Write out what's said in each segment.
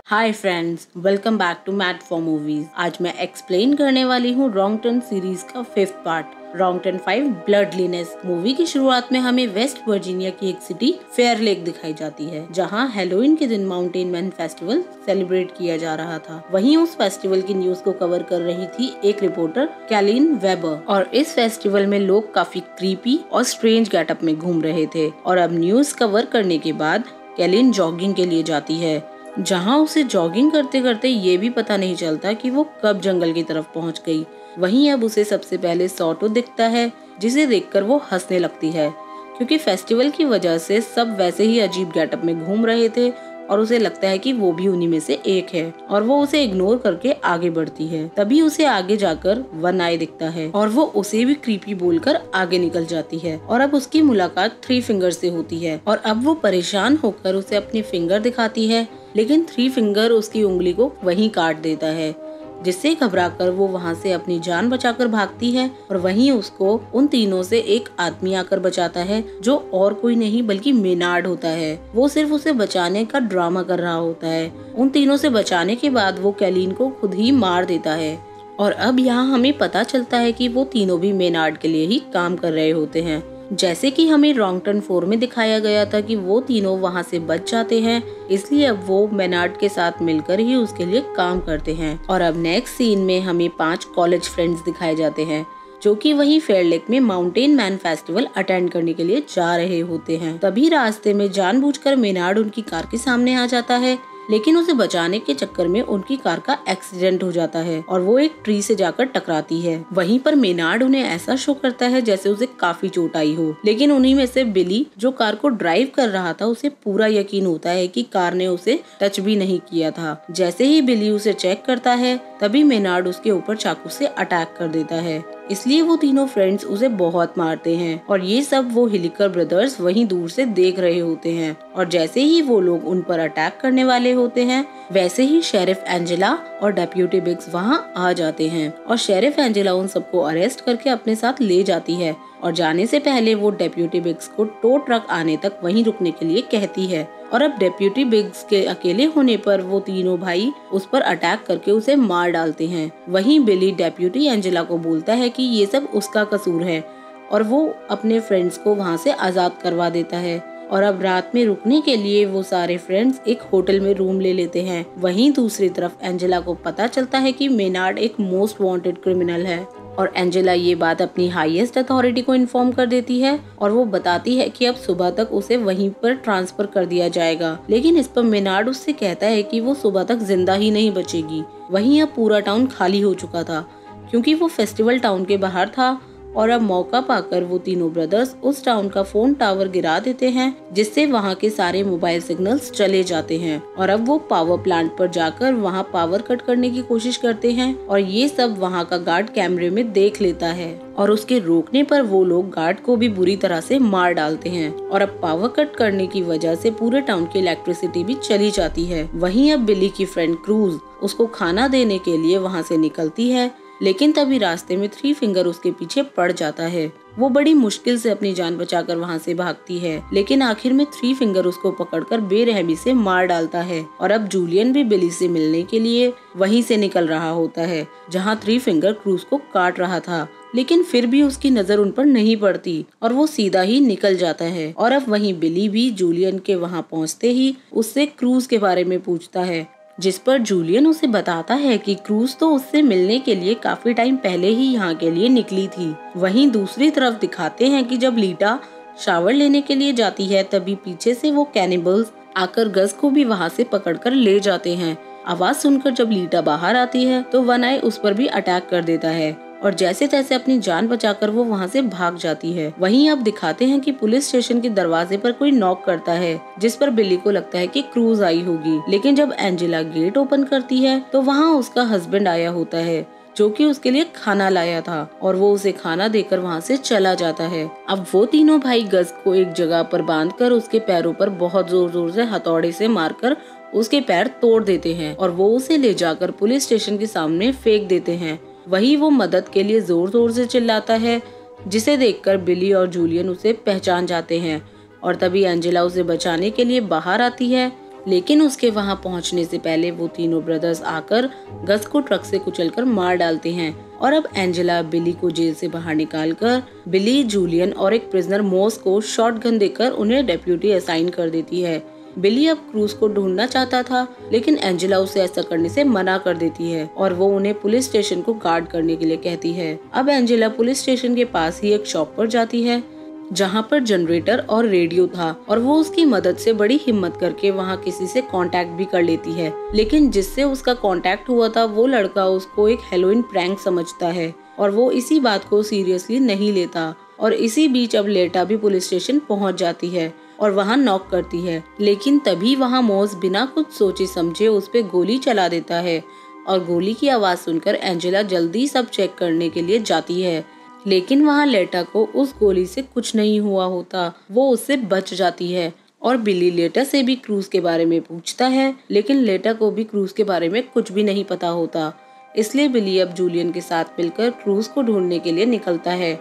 Hi friends, welcome back to Matt for movies. आज मैं explain करने वाली हूँ रॉन्ग टर्न सीरीज का 5th part wrong turn 5 bloodlines. Movie की शुरुआत में हमें वेस्ट वर्जीनिया की एक सिटी फेयर लेक दिखाई जाती है, जहाँ हैलोवीन के दिन माउंटेन मैन फेस्टिवल सेलिब्रेट किया जा रहा था। वहीं उस फेस्टिवल की न्यूज को कवर कर रही थी एक रिपोर्टर कैलिन वेबर, और इस फेस्टिवल में लोग काफी क्रीपी और स्ट्रेंज गेटअप में घूम रहे थे। और अब न्यूज कवर करने के बाद कैलिन जॉगिंग के लिए जाती है, जहां उसे जॉगिंग करते करते ये भी पता नहीं चलता कि वो कब जंगल की तरफ पहुंच गई। वहीं अब उसे सबसे पहले सॉटो दिखता है, जिसे देखकर वो हंसने लगती है, क्योंकि फेस्टिवल की वजह से सब वैसे ही अजीब गेटअप में घूम रहे थे और उसे लगता है कि वो भी उन्हीं में से एक है, और वो उसे इग्नोर करके आगे बढ़ती है। तभी उसे आगे जाकर वन आई दिखता है और वो उसे भी क्रीपी बोलकर आगे निकल जाती है। और अब उसकी मुलाकात 3 फिंगर से होती है, और अब वो परेशान होकर उसे अपनी फिंगर दिखाती है, लेकिन 3 फिंगर उसकी उंगली को वहीं काट देता है, जिससे घबराकर वो वहाँ से अपनी जान बचाकर भागती है। और वहीं उसको उन तीनों से एक आदमी आकर बचाता है, जो और कोई नहीं बल्कि मेनार्ड होता है। वो सिर्फ उसे बचाने का ड्रामा कर रहा होता है। उन तीनों से बचाने के बाद वो कैलिन को खुद ही मार देता है। और अब यहाँ हमें पता चलता है कि वो तीनों भी मेनार्ड के लिए ही काम कर रहे होते हैं, जैसे कि हमें रॉन्ग टर्न 4 में दिखाया गया था कि वो तीनों वहाँ से बच जाते हैं, इसलिए अब वो मेनार्ड के साथ मिलकर ही उसके लिए काम करते हैं। और अब नेक्स्ट सीन में हमें 5 कॉलेज फ्रेंड्स दिखाए जाते हैं, जो कि वही फेयर लेक में माउंटेन मैन फेस्टिवल अटेंड करने के लिए जा रहे होते हैं। तभी रास्ते में जानबूझकर मेनार्ड उनकी कार के सामने आ जाता है, लेकिन उसे बचाने के चक्कर में उनकी कार का एक्सीडेंट हो जाता है और वो एक ट्री से जाकर टकराती है। वहीं पर मेनार्ड उन्हें ऐसा शो करता है जैसे उसे काफी चोट आई हो, लेकिन उन्हीं में से बिली, जो कार को ड्राइव कर रहा था, उसे पूरा यकीन होता है कि कार ने उसे टच भी नहीं किया था। जैसे ही बिली उसे चेक करता है, तभी मेनार्ड उसके ऊपर चाकू से अटैक कर देता है, इसलिए वो तीनों फ्रेंड्स उसे बहुत मारते हैं। और ये सब वो हिलिकर ब्रदर्स वहीं दूर से देख रहे होते हैं। और जैसे ही वो लोग उन पर अटैक करने वाले होते हैं, वैसे ही शेरिफ एंजेला और डेप्यूटी बिग्स वहाँ आ जाते हैं, और शेरिफ एंजेला उन सबको अरेस्ट करके अपने साथ ले जाती है। और जाने से पहले वो डेप्यूटी बिग्स को टो ट्रक आने तक वहीं रुकने के लिए कहती है। और अब डेप्यूटी बिग्स के अकेले होने पर वो तीनों भाई उस पर अटैक करके उसे मार डालते हैं। वहीं बिली डेप्यूटी एंजेला को बोलता है कि ये सब उसका कसूर है, और वो अपने फ्रेंड्स को वहाँ से आजाद करवा देता है। और अब रात में रुकने के लिए वो सारे फ्रेंड्स एक होटल में रूम ले लेते हैं। वहीं दूसरी तरफ एंजेला को पता चलता है कि मेनार्ड एक मोस्ट वांटेड क्रिमिनल है, और एंजेला ये बात अपनी हाईएस्ट अथॉरिटी को इन्फॉर्म कर देती है, और वो बताती है कि अब सुबह तक उसे वहीं पर ट्रांसफर कर दिया जाएगा। लेकिन इस पर मेनार्ड उससे कहता है कि वो सुबह तक जिंदा ही नहीं बचेगी। वहीं अब पूरा टाउन खाली हो चुका था, क्योंकि वो फेस्टिवल टाउन के बाहर था। और अब मौका पाकर वो तीनों ब्रदर्स उस टाउन का फोन टावर गिरा देते हैं, जिससे वहाँ के सारे मोबाइल सिग्नल्स चले जाते हैं। और अब वो पावर प्लांट पर जाकर वहाँ पावर कट करने की कोशिश करते हैं, और ये सब वहाँ का गार्ड कैमरे में देख लेता है, और उसके रोकने पर वो लोग गार्ड को भी बुरी तरह से मार डालते हैं। और अब पावर कट करने की वजह से पूरे टाउन की इलेक्ट्रिसिटी भी चली जाती है। वहीं अब बिली की फ्रेंड क्रूज उसको खाना देने के लिए वहाँ से निकलती है, लेकिन तभी रास्ते में 3 फिंगर उसके पीछे पड़ जाता है। वो बड़ी मुश्किल से अपनी जान बचाकर वहाँ से भागती है, लेकिन आखिर में 3 फिंगर उसको पकड़कर बेरहमी से मार डालता है। और अब जूलियन भी बिली से मिलने के लिए वहीं से निकल रहा होता है, जहाँ 3 फिंगर क्रूज को काट रहा था, लेकिन फिर भी उसकी नजर उन पर नहीं पड़ती और वो सीधा ही निकल जाता है। और अब वहीं बिली भी जूलियन के वहाँ पहुँचते ही उससे क्रूज के बारे में पूछता है, जिस पर जूलियन उसे बताता है कि क्रूज तो उससे मिलने के लिए काफी टाइम पहले ही यहाँ के लिए निकली थी। वहीं दूसरी तरफ दिखाते हैं कि जब लीटा शावर लेने के लिए जाती है, तभी पीछे से वो कैनिबल्स आकर गज को भी वहाँ से पकड़कर ले जाते हैं। आवाज सुनकर जब लीटा बाहर आती है, तो वन आई उस पर भी अटैक कर देता है, और जैसे तैसे अपनी जान बचाकर वो वहाँ से भाग जाती है। वहीं अब दिखाते हैं कि पुलिस स्टेशन के दरवाजे पर कोई नॉक करता है, जिस पर बिली को लगता है कि क्रूज आई होगी। लेकिन जब एंजेला गेट ओपन करती है, तो वहाँ उसका हस्बैंड आया होता है, जो कि उसके लिए खाना लाया था, और वो उसे खाना देकर वहाँ से चला जाता है। अब वो तीनों भाई गज को एक जगह पर बांधकर उसके पैरों पर बहुत जोर जोर से हथौड़े से मारकर उसके पैर तोड़ देते हैं, और वो उसे ले जाकर पुलिस स्टेशन के सामने फेंक देते हैं। वही वो मदद के लिए जोर जोर से चिल्लाता है, जिसे देखकर बिली और जूलियन उसे पहचान जाते हैं। और तभी एंजेला उसे बचाने के लिए बाहर आती है, लेकिन उसके वहां पहुंचने से पहले वो तीनों ब्रदर्स आकर गस को ट्रक से कुचलकर मार डालते हैं। और अब एंजेला बिली को जेल से बाहर निकालकर बिली, जूलियन और एक प्रिजनर मॉस को शॉटगन देकर उन्हें डेप्यूटी असाइन कर देती है। बिली अब क्रूज को ढूंढना चाहता था, लेकिन एंजेला उसे ऐसा करने से मना कर देती है और वो उन्हें पुलिस स्टेशन को गार्ड करने के लिए कहती है। अब एंजेला पुलिस स्टेशन के पास ही एक शॉप पर जाती है जहाँ पर जनरेटर और रेडियो था और वो उसकी मदद से बड़ी हिम्मत करके वहाँ किसी से कांटेक्ट भी कर लेती है। लेकिन जिससे उसका कांटेक्ट हुआ था वो लड़का उसको एक हेलोइन प्रैंक समझता है और वो इसी बात को सीरियसली नहीं लेता। और इसी बीच अब लेटा भी पुलिस स्टेशन पहुँच जाती है और वहाँ नॉक करती है, लेकिन तभी वहाँ मॉस बिना कुछ सोचे समझे उस पे गोली चला देता है और गोली की आवाज सुनकर एंजेला जल्दी सब चेक करने के लिए जाती है। लेकिन वहाँ लेटा को उस गोली से कुछ नहीं हुआ होता, वो उससे बच जाती है। और बिली लेटा से भी क्रूज के बारे में पूछता है, लेकिन लेटा को भी क्रूज के बारे में कुछ भी नहीं पता होता। इसलिए बिली अब जूलियन के साथ मिलकर क्रूज को ढूंढने के लिए निकलता है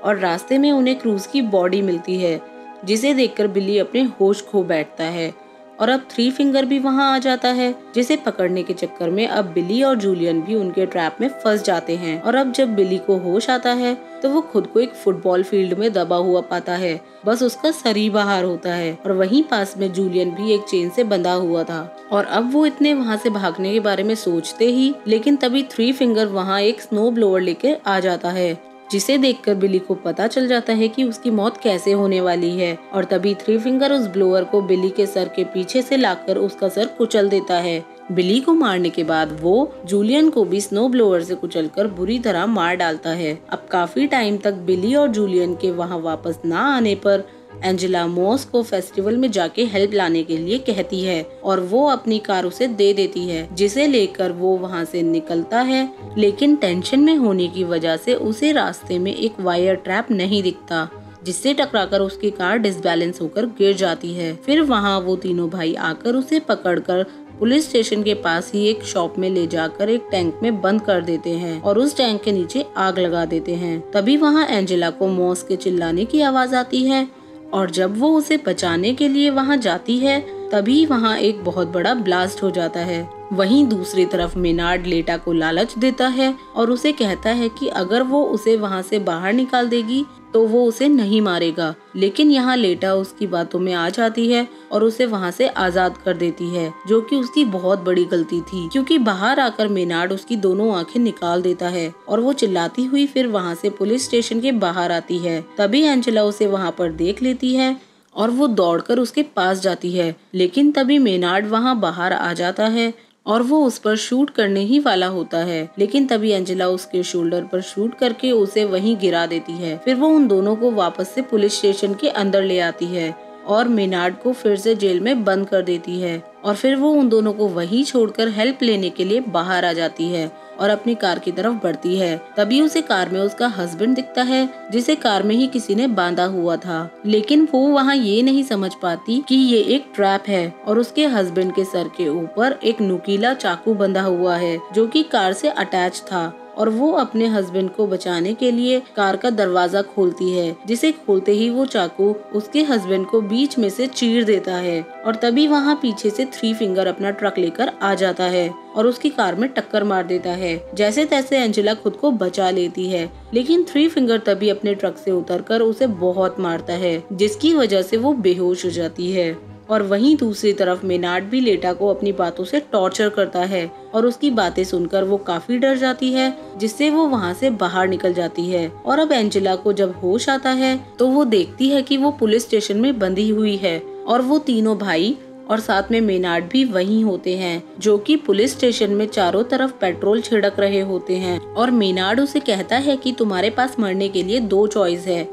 और रास्ते में उन्हें क्रूज की बॉडी मिलती है, जिसे देखकर बिली अपने होश खो बैठता है। और अब थ्री फिंगर भी वहां आ जाता है, जिसे पकड़ने के चक्कर में अब बिली और जूलियन भी उनके ट्रैप में फंस जाते हैं। और अब जब बिली को होश आता है तो वो खुद को एक फुटबॉल फील्ड में दबा हुआ पाता है, बस उसका सर ही बाहर होता है। और वहीं पास में जूलियन भी एक चेन से बंधा हुआ था। और अब वो इतने वहाँ से भागने के बारे में सोचते ही, लेकिन तभी थ्री फिंगर वहाँ एक स्नो ब्लोअर लेकर आ जाता है, जिसे देखकर बिली को पता चल जाता है कि उसकी मौत कैसे होने वाली है। और तभी थ्री फिंगर उस ब्लोअर को बिली के सर के पीछे से लाकर उसका सर कुचल देता है। बिली को मारने के बाद वो जूलियन को भी स्नो ब्लोअर से कुचलकर बुरी तरह मार डालता है। अब काफी टाइम तक बिली और जूलियन के वहाँ वापस ना आने पर एंजेला मॉस को फेस्टिवल में जाके हेल्प लाने के लिए कहती है और वो अपनी कार उसे दे देती है, जिसे लेकर वो वहाँ से निकलता है। लेकिन टेंशन में होने की वजह से उसे रास्ते में एक वायर ट्रैप नहीं दिखता, जिससे टकराकर उसकी कार डिसबैलेंस होकर गिर जाती है। फिर वहाँ वो तीनों भाई आकर उसे पकड़कर पुलिस स्टेशन के पास ही एक शॉप में ले जाकर एक टैंक में बंद कर देते हैं और उस टैंक के नीचे आग लगा देते हैं। तभी वहाँ एंजेला को मॉस के चिल्लाने की आवाज आती है और जब वो उसे बचाने के लिए वहां जाती है तभी वहां एक बहुत बड़ा ब्लास्ट हो जाता है। वहीं दूसरी तरफ मेनार्ड लेटा को लालच देता है और उसे कहता है कि अगर वो उसे वहां से बाहर निकाल देगी तो वो उसे नहीं मारेगा। लेकिन यहाँ लेटा उसकी बातों में आ जाती है और उसे वहाँ से आजाद कर देती है, जो कि उसकी बहुत बड़ी गलती थी, क्योंकि बाहर आकर मेनार्ड उसकी दोनों आंखें निकाल देता है और वो चिल्लाती हुई फिर वहाँ से पुलिस स्टेशन के बाहर आती है। तभी एंजेला उसे वहाँ पर देख लेती है और वो दौड़कर उसके पास जाती है, लेकिन तभी मेनार्ड वहाँ बाहर आ जाता है और वो उस पर शूट करने ही वाला होता है। लेकिन तभी एंजेला उसके शोल्डर पर शूट करके उसे वहीं गिरा देती है। फिर वो उन दोनों को वापस से पुलिस स्टेशन के अंदर ले आती है और मेनार्ड को फिर से जेल में बंद कर देती है और फिर वो उन दोनों को वहीं छोड़कर हेल्प लेने के लिए बाहर आ जाती है और अपनी कार की तरफ बढ़ती है। तभी उसे कार में उसका हस्बैंड दिखता है, जिसे कार में ही किसी ने बांधा हुआ था। लेकिन वो वहाँ ये नहीं समझ पाती कि ये एक ट्रैप है और उसके हस्बैंड के सर के ऊपर एक नुकीला चाकू बंधा हुआ है, जो कि कार से अटैच था। और वो अपने हस्बैंड को बचाने के लिए कार का दरवाजा खोलती है, जिसे खोलते ही वो चाकू उसके हस्बैंड को बीच में से चीर देता है। और तभी वहाँ पीछे से थ्री फिंगर अपना ट्रक लेकर आ जाता है और उसकी कार में टक्कर मार देता है। जैसे तैसे एंजेला खुद को बचा लेती है, लेकिन थ्री फिंगर तभी अपने ट्रक से उतरकर उसे बहुत मारता है, जिसकी वजह से वो बेहोश हो जाती है। और वहीं दूसरी तरफ मेनार्ड भी लेटा को अपनी बातों से टॉर्चर करता है और उसकी बातें सुनकर वो काफी डर जाती है, जिससे वो वहाँ से बाहर निकल जाती है। और अब एंजेला को जब होश आता है तो वो देखती है कि वो पुलिस स्टेशन में बंधी हुई है और वो तीनों भाई और साथ में मेनार्ड भी वहीं होते हैं, जो कि पुलिस स्टेशन में चारों तरफ पेट्रोल छिड़क रहे होते हैं। और मेनार्ड उसे कहता है कि तुम्हारे पास मरने के लिए दो चॉइस है,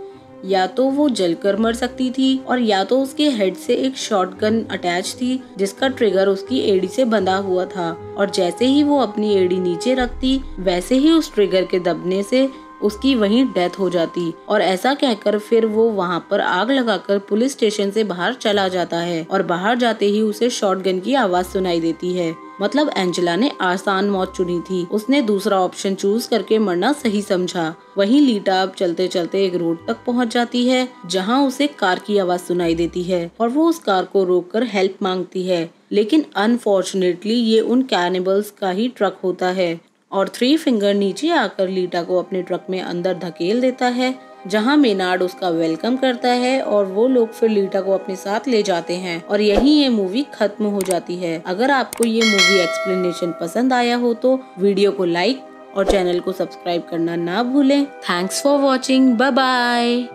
या तो वो जलकर मर सकती थी और या तो उसके हेड से एक शॉटगन अटैच थी, जिसका ट्रिगर उसकी एड़ी से बंधा हुआ था। और जैसे ही वो अपनी एड़ी नीचे रखती, वैसे ही उस ट्रिगर के दबने से उसकी वहीं डेथ हो जाती। और ऐसा कहकर फिर वो वहाँ पर आग लगाकर पुलिस स्टेशन से बाहर चला जाता है और बाहर जाते ही उसे शॉटगन की आवाज सुनाई देती है। मतलब एंजेला ने आसान मौत चुनी थी, उसने दूसरा ऑप्शन चूज करके मरना सही समझा। वहीं लीटा अब चलते चलते एक रोड तक पहुंच जाती है, जहां उसे कार की आवाज सुनाई देती है और वो उस कार को रोककर हेल्प मांगती है। लेकिन अनफॉर्चुनेटली ये उन कैनिबल्स का ही ट्रक होता है और थ्री फिंगर नीचे आकर लीटा को अपने ट्रक में अंदर धकेल देता है, जहां मेनार्ड उसका वेलकम करता है और वो लोग फिर लीटा को अपने साथ ले जाते हैं और यहीं ये मूवी खत्म हो जाती है। अगर आपको ये मूवी एक्सप्लेनेशन पसंद आया हो तो वीडियो को लाइक और चैनल को सब्सक्राइब करना ना भूलें। Thanks for watching, bye bye.